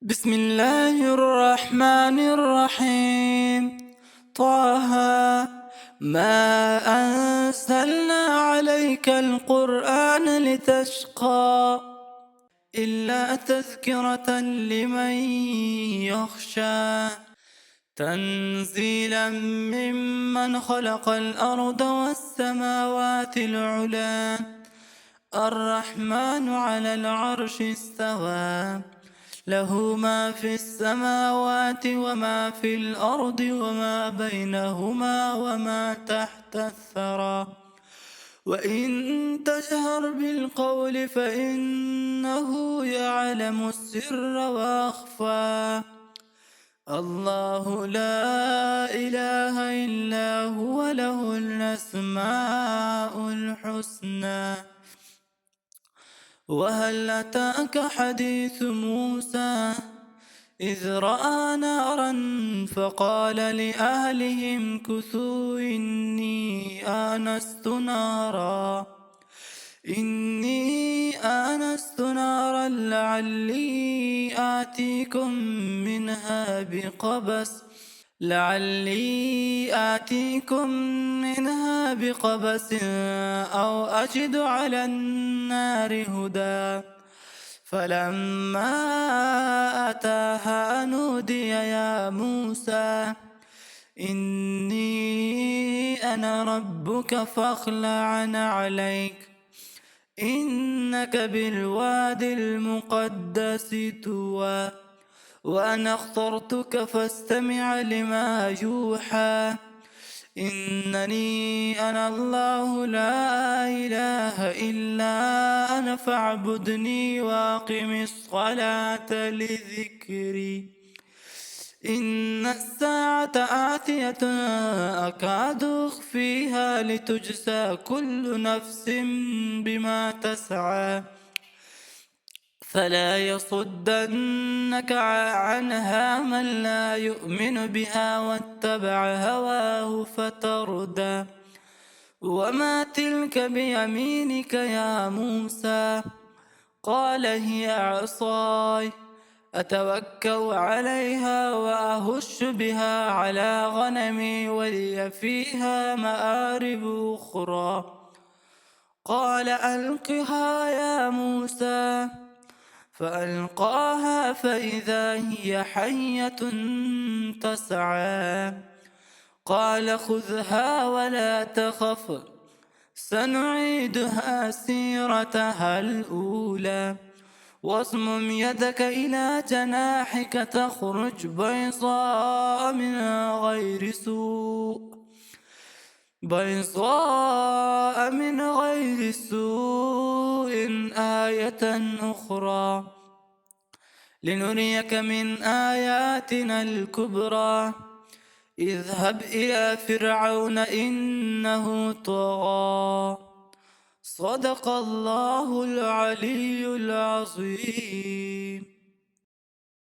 بسم الله الرحمن الرحيم. طه. ما أنزلنا عليك القرآن لتشقى إلا تذكرة لمن يخشى تنزيلا ممن خلق الأرض والسماوات العلى الرحمن على العرش استوى له ما في السماوات وما في الأرض وما بينهما وما تحت الثرى وإن تجهر بالقول فإنه يعلم السر وأخفى الله لا إله إلا هو له الأسماء الحسنى. وهل أتاك حديث موسى إذ رأى نارا فقال لأهلهم كثوا إني آنست نارا لعلي آتيكم منها بقبس أو أجد على النار هدى فلما أتاها نودي يا موسى إني أنا ربك فاخلع عليك إنك بالواد المقدس طوى وأنا اخترتك فاستمع لما يوحى إنني أنا الله لا إله إلا أنا فاعبدني وأقم الصلاة لذكري إن الساعة آتية أكاد أخفيها لتجزى كل نفس بما تسعى فلا يصدنك عنها من لا يؤمن بها واتبع هواه فتردى وما تلك بيمينك يا موسى قال هي عصاي أتوكأ عليها وأهش بها على غنمي ولي فيها مآرب أخرى قال ألقها يا موسى فألقاها فإذا هي حية تسعى قال خذها ولا تخف سنعيدها سيرتها الأولى واصمم يدك إلى جناحك تخرج بيضاء من غير سوء آية أخرى لنريك من آياتنا الكبرى اذهب إلى فرعون إنه طغى صدق الله العلي العظيم.